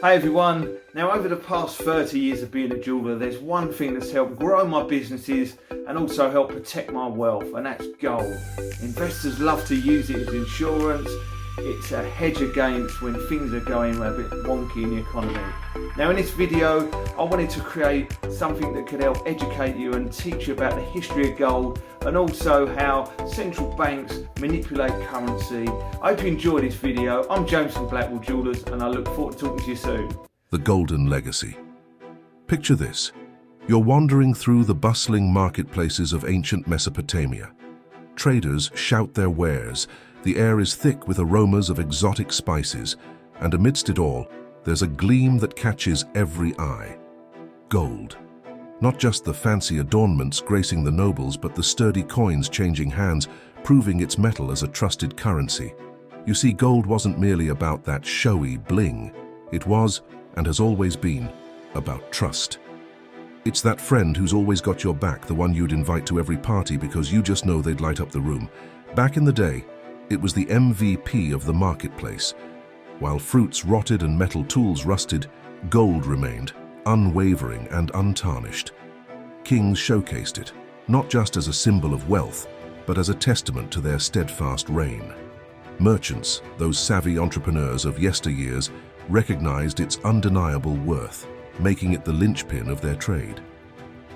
Hey everyone, now over the past 30 years of being a jeweller, there's one thing that's helped grow my businesses and also help protect my wealth, and that's gold. Investors love to use it as insurance. It's a hedge against when things are going a bit wonky in the economy. Now in this video, I wanted to create something that could help educate you and teach you about the history of gold and also how central banks manipulate currency. I hope you enjoy this video. I'm James from Blackwell Jewellers and I look forward to talking to you soon. The Golden Legacy. Picture this. You're wandering through the bustling marketplaces of ancient Mesopotamia. Traders shout their wares. The air is thick with aromas of exotic spices, and amidst it all, there's a gleam that catches every eye. Gold. Not just the fancy adornments gracing the nobles, but the sturdy coins changing hands, proving its metal as a trusted currency. You see, gold wasn't merely about that showy bling. It was, and has always been, about trust. It's that friend who's always got your back, the one you'd invite to every party because you just know they'd light up the room. Back in the day, it was the MVP of the marketplace. While fruits rotted and metal tools rusted, gold remained, unwavering and untarnished. Kings showcased it, not just as a symbol of wealth, but as a testament to their steadfast reign. Merchants, those savvy entrepreneurs of yesteryears, recognized its undeniable worth, making it the linchpin of their trade.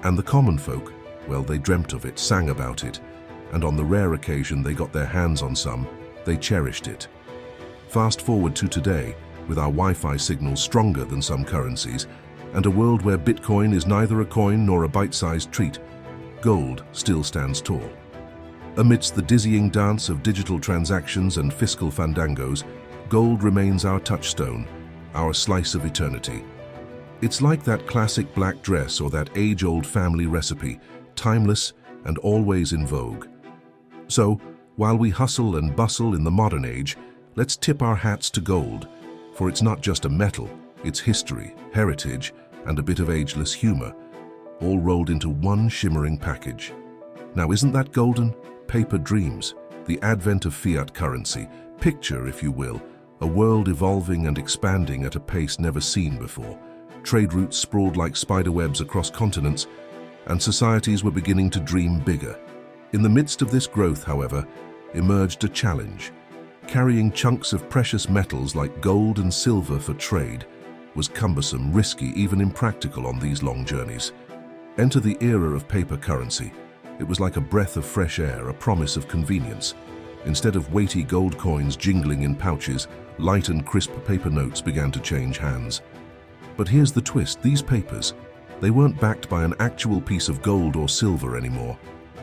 And the common folk, well, they dreamt of it, sang about it, and on the rare occasion they got their hands on some, they cherished it. Fast forward to today, with our Wi-Fi signals stronger than some currencies, and a world where Bitcoin is neither a coin nor a bite-sized treat, gold still stands tall. Amidst the dizzying dance of digital transactions and fiscal fandangos, gold remains our touchstone, our slice of eternity. It's like that classic black dress or that age-old family recipe, timeless and always in vogue. So, while we hustle and bustle in the modern age, let's tip our hats to gold, for it's not just a metal, it's history, heritage, and a bit of ageless humor, all rolled into one shimmering package. Now isn't that golden? Paper dreams, the advent of fiat currency. Picture, if you will, a world evolving and expanding at a pace never seen before. Trade routes sprawled like spiderwebs across continents, and societies were beginning to dream bigger. In the midst of this growth, however, emerged a challenge. Carrying chunks of precious metals like gold and silver for trade was cumbersome, risky, even impractical on these long journeys. Enter the era of paper currency. It was like a breath of fresh air, a promise of convenience. Instead of weighty gold coins jingling in pouches, light and crisp paper notes began to change hands. But here's the twist, these papers, they weren't backed by an actual piece of gold or silver anymore.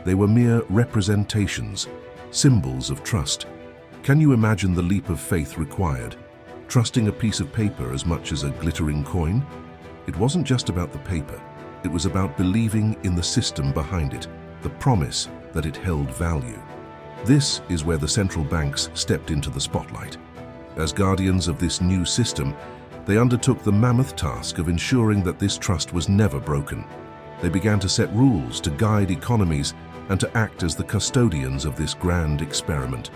They were mere representations, symbols of trust. Can you imagine the leap of faith required? Trusting a piece of paper as much as a glittering coin? It wasn't just about the paper. It was about believing in the system behind it, the promise that it held value. This is where the central banks stepped into the spotlight. As guardians of this new system, they undertook the mammoth task of ensuring that this trust was never broken. They began to set rules to guide economies and to act as the custodians of this grand experiment.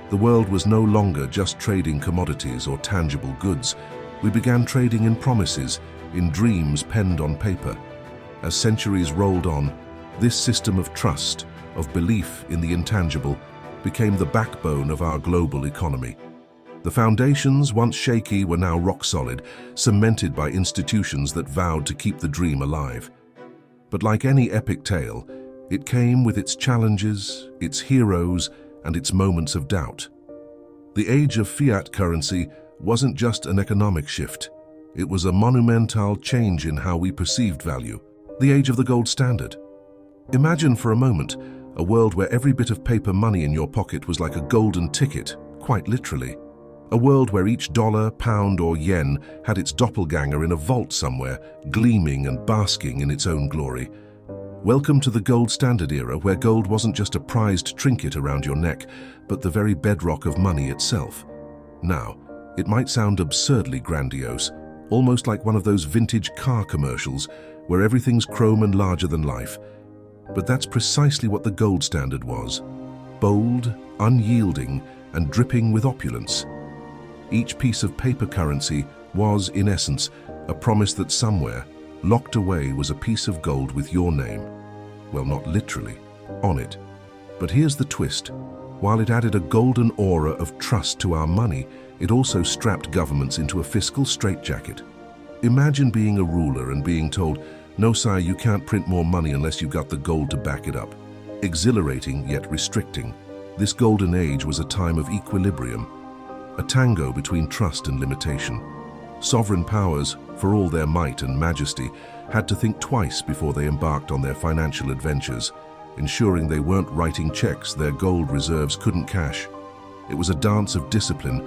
The world was no longer just trading commodities or tangible goods. We began trading in promises, in dreams penned on paper. As centuries rolled on, this system of trust, of belief in the intangible, became the backbone of our global economy. The foundations, once shaky, were now rock solid, cemented by institutions that vowed to keep the dream alive. But like any epic tale, it came with its challenges, its heroes, and its moments of doubt. The age of fiat currency wasn't just an economic shift. It was a monumental change in how we perceived value. The age of the gold standard. Imagine for a moment a world where every bit of paper money in your pocket was like a golden ticket, quite literally. A world where each dollar, pound, or yen had its doppelganger in a vault somewhere, gleaming and basking in its own glory. Welcome to the gold standard era, where gold wasn't just a prized trinket around your neck, but the very bedrock of money itself. Now, it might sound absurdly grandiose, almost like one of those vintage car commercials where everything's chrome and larger than life. But that's precisely what the gold standard was. Bold, unyielding, and dripping with opulence. Each piece of paper currency was, in essence, a promise that somewhere, locked away, was a piece of gold with your name, well, not literally, on it. But here's the twist. While it added a golden aura of trust to our money, it also strapped governments into a fiscal straitjacket. Imagine being a ruler and being told, "No, sire, you can't print more money unless you've got the gold to back it up." Exhilarating yet restricting, this golden age was a time of equilibrium, a tango between trust and limitation. Sovereign powers, for all their might and majesty, had to think twice before they embarked on their financial adventures, ensuring they weren't writing checks their gold reserves couldn't cash. It was a dance of discipline,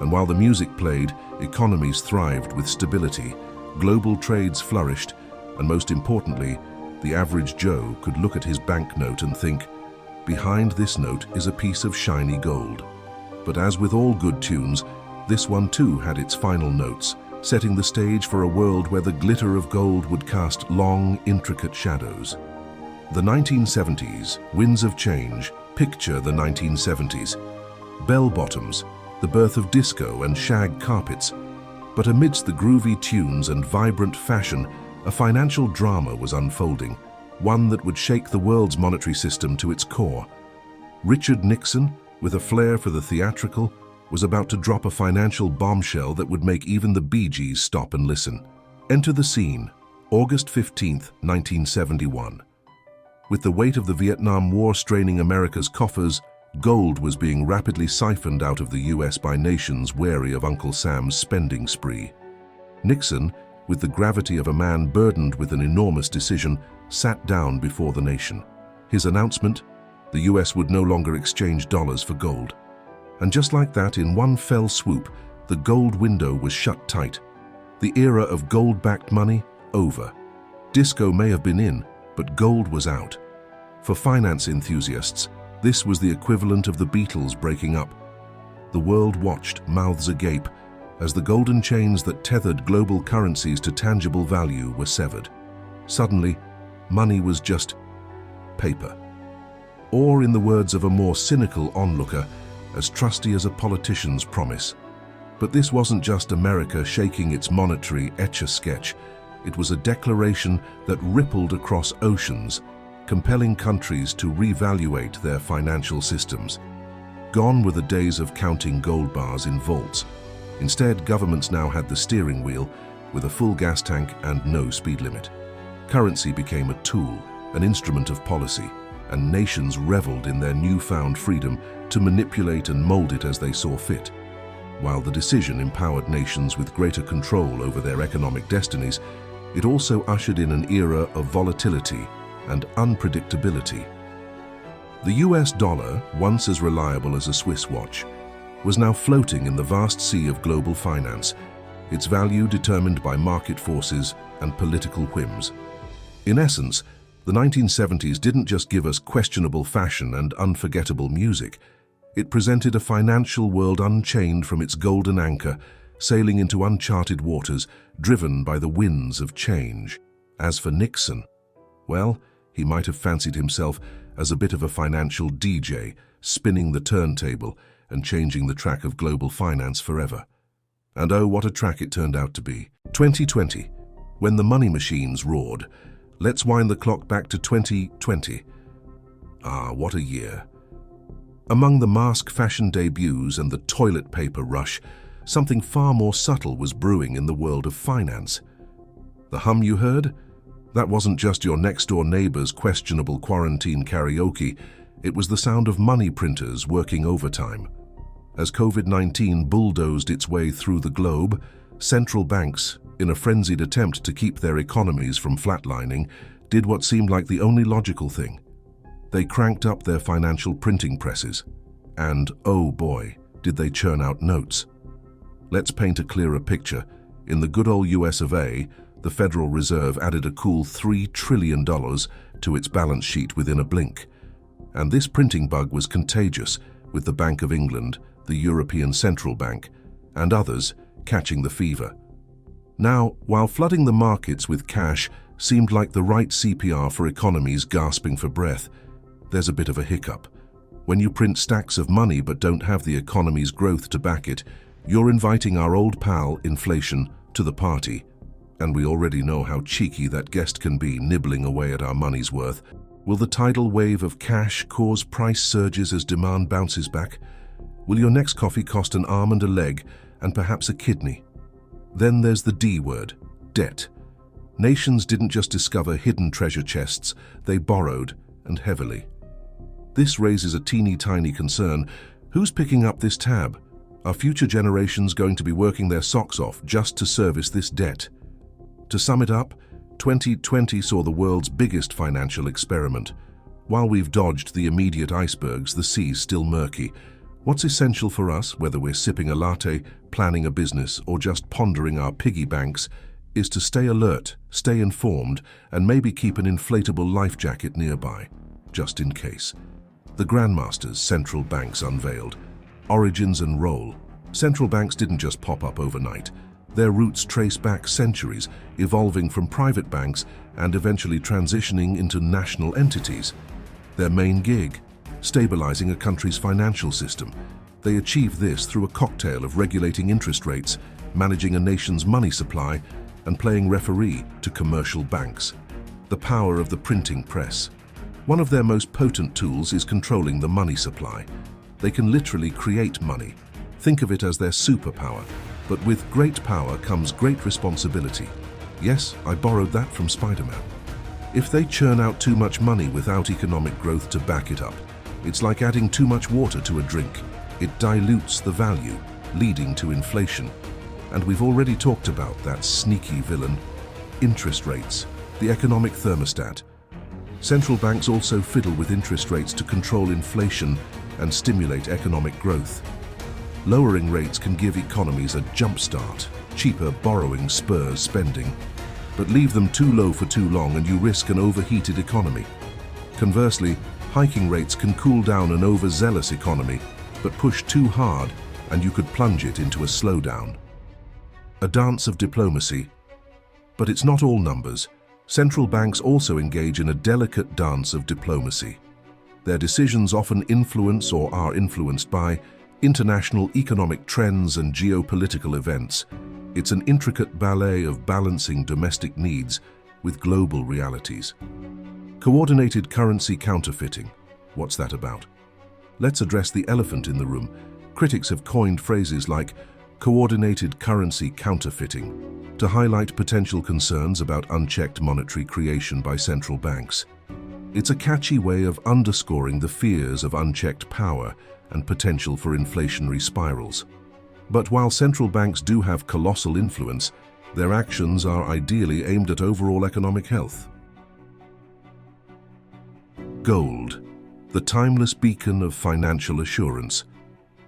and while the music played, economies thrived with stability, global trades flourished, and most importantly, the average Joe could look at his banknote and think, behind this note is a piece of shiny gold. But as with all good tunes, this one too had its final notes, setting the stage for a world where the glitter of gold would cast long, intricate shadows. The 1970s, winds of change, picture the 1970s. Bell-bottoms, the birth of disco and shag carpets. But amidst the groovy tunes and vibrant fashion, a financial drama was unfolding, one that would shake the world's monetary system to its core. Richard Nixon, with a flair for the theatrical, was about to drop a financial bombshell that would make even the Bee Gees stop and listen. Enter the scene, August 15th, 1971. With the weight of the Vietnam War straining America's coffers, gold was being rapidly siphoned out of the US by nations wary of Uncle Sam's spending spree. Nixon, with the gravity of a man burdened with an enormous decision, sat down before the nation. His announcement: the US would no longer exchange dollars for gold. And just like that, in one fell swoop, the gold window was shut tight. The era of gold-backed money, over. Disco may have been in, but gold was out. For finance enthusiasts, this was the equivalent of the Beatles breaking up. The world watched, mouths agape, as the golden chains that tethered global currencies to tangible value were severed. Suddenly, money was just paper. Or, in the words of a more cynical onlooker, as trusty as a politician's promise. But this wasn't just America shaking its monetary etch-a-sketch. It was a declaration that rippled across oceans, compelling countries to reevaluate their financial systems. Gone were the days of counting gold bars in vaults. Instead, governments now had the steering wheel, with a full gas tank and no speed limit. Currency became a tool, an instrument of policy, and nations reveled in their newfound freedom to manipulate and mold it as they saw fit. While the decision empowered nations with greater control over their economic destinies, it also ushered in an era of volatility and unpredictability. The US dollar, once as reliable as a Swiss watch, was now floating in the vast sea of global finance, its value determined by market forces and political whims. In essence, the 1970s didn't just give us questionable fashion and unforgettable music. It presented a financial world unchained from its golden anchor, sailing into uncharted waters, driven by the winds of change. As for Nixon, well, he might have fancied himself as a bit of a financial DJ, spinning the turntable and changing the track of global finance forever. And oh, what a track it turned out to be. 2020, when the money machines roared. Let's wind the clock back to 2020. Ah, what a year. Among the mask fashion debuts and the toilet paper rush, something far more subtle was brewing in the world of finance. The hum you heard? That wasn't just your next-door neighbor's questionable quarantine karaoke. It was the sound of money printers working overtime. As COVID-19 bulldozed its way through the globe, central banks, in a frenzied attempt to keep their economies from flatlining, did what seemed like the only logical thing. They cranked up their financial printing presses. And, oh boy, did they churn out notes. Let's paint a clearer picture. In the good old US of A, the Federal Reserve added a cool $3 trillion to its balance sheet within a blink. And this printing bug was contagious, with the Bank of England, the European Central Bank, and others catching the fever. Now, while flooding the markets with cash seemed like the right CPR for economies gasping for breath, there's a bit of a hiccup. When you print stacks of money but don't have the economy's growth to back it, You're inviting our old pal, inflation, to the party, and we already know how cheeky that guest can be, nibbling away at our money's worth. Will the tidal wave of cash cause price surges as demand bounces back? Will your next coffee cost an arm and a leg, and perhaps a kidney? Then there's the D word, debt. Nations didn't just discover hidden treasure chests, they borrowed, and heavily. This raises a teeny-tiny concern. Who's picking up this tab? Are future generations going to be working their socks off just to service this debt? To sum it up, 2020 saw the world's biggest financial experiment. While we've dodged the immediate icebergs, the sea's still murky. What's essential for us, whether we're sipping a latte, planning a business, or just pondering our piggy banks, is to stay alert, stay informed, and maybe keep an inflatable life jacket nearby, just in case. The Grandmasters central banks unveiled. Origins and role. Central banks didn't just pop up overnight. Their roots trace back centuries, evolving from private banks and eventually transitioning into national entities. Their main gig: stabilizing a country's financial system. They achieve this through a cocktail of regulating interest rates, managing a nation's money supply, and playing referee to commercial banks. The power of the printing press. One of their most potent tools is controlling the money supply. They can literally create money. Think of it as their superpower. But with great power comes great responsibility. Yes, I borrowed that from Spider-Man. If they churn out too much money without economic growth to back it up, it's like adding too much water to a drink. It dilutes the value, leading to inflation. And we've already talked about that sneaky villain, interest rates, the economic thermostat. Central banks also fiddle with interest rates to control inflation and stimulate economic growth. Lowering rates can give economies a jump start. Cheaper borrowing spurs spending. But leave them too low for too long and you risk an overheated economy. Conversely, hiking rates can cool down an overzealous economy, but push too hard and you could plunge it into a slowdown. A dance of diplomacy. But it's not all numbers. Central banks also engage in a delicate dance of diplomacy. Their decisions often influence or are influenced by international economic trends and geopolitical events. It's an intricate ballet of balancing domestic needs with global realities. Coordinated currency counterfeiting. What's that about? Let's address the elephant in the room. Critics have coined phrases like coordinated currency counterfeiting to highlight potential concerns about unchecked monetary creation by central banks. It's a catchy way of underscoring the fears of unchecked power and potential for inflationary spirals. But while central banks do have colossal influence, their actions are ideally aimed at overall economic health. Gold, the timeless beacon of financial assurance.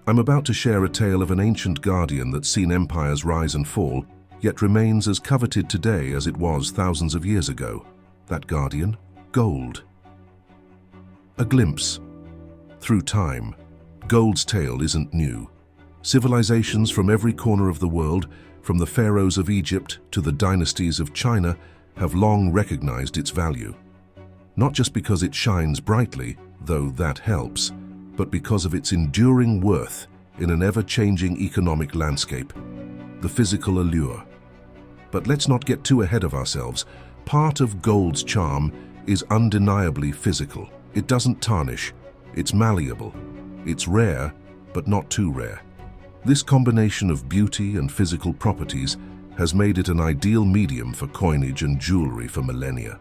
I'm about to share a tale of an ancient guardian that's seen empires rise and fall, yet remains as coveted today as it was thousands of years ago. That guardian? Gold. A glimpse. Through time, gold's tale isn't new. Civilizations from every corner of the world, from the pharaohs of Egypt to the dynasties of China, have long recognized its value. Not just because it shines brightly, though that helps, but because of its enduring worth in an ever-changing economic landscape, the physical allure. But let's not get too ahead of ourselves. Part of gold's charm is undeniably physical. It doesn't tarnish, it's malleable, it's rare, but not too rare. This combination of beauty and physical properties has made it an ideal medium for coinage and jewelry for millennia.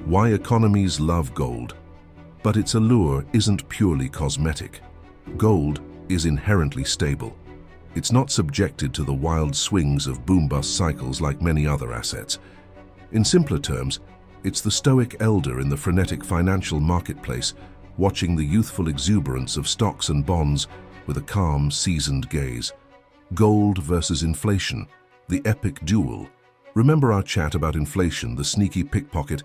Why economies love gold? But its allure isn't purely cosmetic. Gold is inherently stable. It's not subjected to the wild swings of boom-bust cycles like many other assets. In simpler terms, it's the stoic elder in the frenetic financial marketplace, watching the youthful exuberance of stocks and bonds with a calm, seasoned gaze. Gold versus inflation, the epic duel. Remember our chat about inflation, the sneaky pickpocket?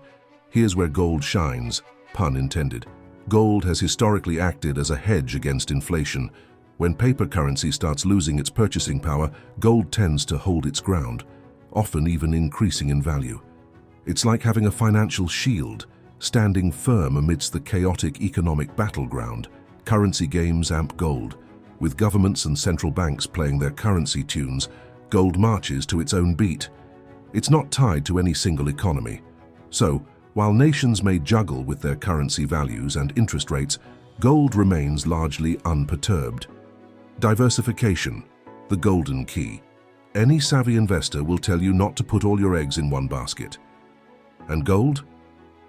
Here's where gold shines, pun intended. Gold has historically acted as a hedge against inflation. When paper currency starts losing its purchasing power, gold tends to hold its ground, often even increasing in value. It's like having a financial shield, standing firm amidst the chaotic economic battleground. Currency games amp gold. With governments and central banks playing their currency tunes, gold marches to its own beat. It's not tied to any single economy. So, while nations may juggle with their currency values and interest rates, gold remains largely unperturbed. Diversification, the golden key. Any savvy investor will tell you not to put all your eggs in one basket. And gold?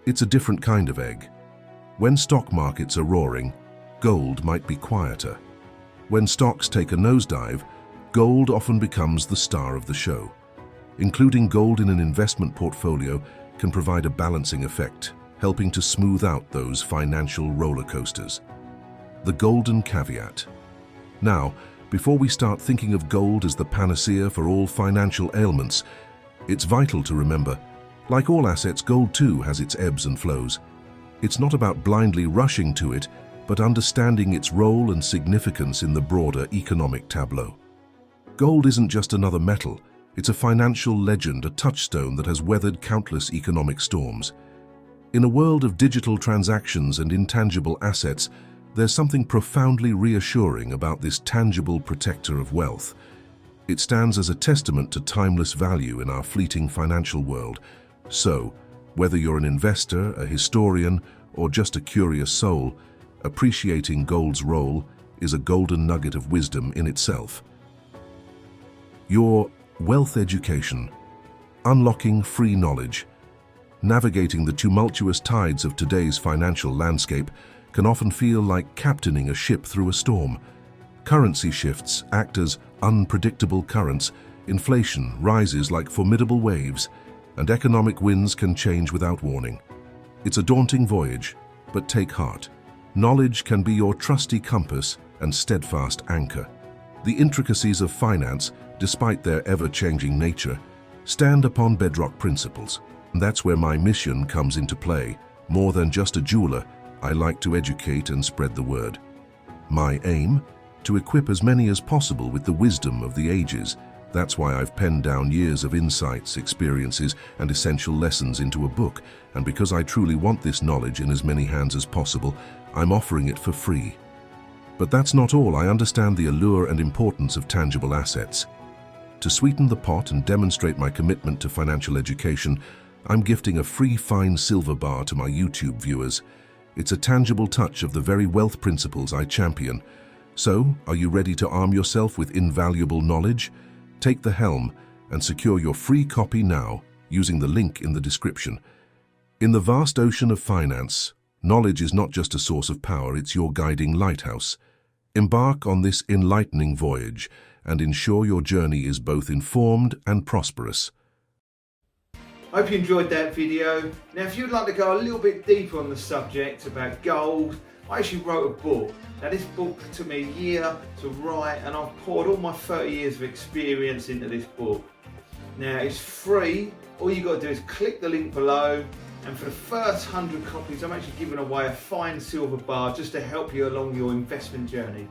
It's a different kind of egg. When stock markets are roaring, gold might be quieter. When stocks take a nosedive, gold often becomes the star of the show. Including gold in an investment portfolio can provide a balancing effect, helping to smooth out those financial roller coasters. The golden caveat. Now, before we start thinking of gold as the panacea for all financial ailments, it's vital to remember, like all assets, gold too has its ebbs and flows. It's not about blindly rushing to it, but understanding its role and significance in the broader economic tableau. Gold isn't just another metal, it's a financial legend, a touchstone that has weathered countless economic storms. In a world of digital transactions and intangible assets, there's something profoundly reassuring about this tangible protector of wealth. It stands as a testament to timeless value in our fleeting financial world. So, whether you're an investor, a historian, or just a curious soul, appreciating gold's role is a golden nugget of wisdom in itself. Your wealth education, unlocking free knowledge. Navigating the tumultuous tides of today's financial landscape can often feel like captaining a ship through a storm. Currency shifts act as unpredictable currents, inflation rises like formidable waves, and economic winds can change without warning. It's a daunting voyage, but take heart. Knowledge can be your trusty compass and steadfast anchor. The intricacies of finance, despite their ever-changing nature, stand upon bedrock principles. And that's where my mission comes into play. More than just a jeweler, I like to educate and spread the word. My aim? To equip as many as possible with the wisdom of the ages. That's why I've penned down years of insights, experiences, and essential lessons into a book. And because I truly want this knowledge in as many hands as possible, I'm offering it for free. But that's not all. I understand the allure and importance of tangible assets. To sweeten the pot and demonstrate my commitment to financial education, I'm gifting a free fine silver bar to my YouTube viewers. It's a tangible touch of the very wealth principles I champion. So, are you ready to arm yourself with invaluable knowledge? Take the helm and secure your free copy now using the link in the description. In the vast ocean of finance, knowledge is not just a source of power, it's your guiding lighthouse. Embark on this enlightening voyage and ensure your journey is both informed and prosperous. I hope you enjoyed that video. Now if you'd like to go a little bit deeper on the subject about gold, I actually wrote a book. Now this book took me a year to write and I've poured all my 30 years of experience into this book. Now it's free, all you got to do is click the link below, and for the first 100 copies I'm actually giving away a fine silver bar just to help you along your investment journey.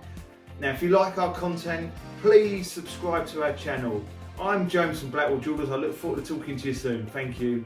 Now if you like our content, please subscribe to our channel. I'm James from Blackwell Jewelers. I look forward to talking to you soon. Thank you.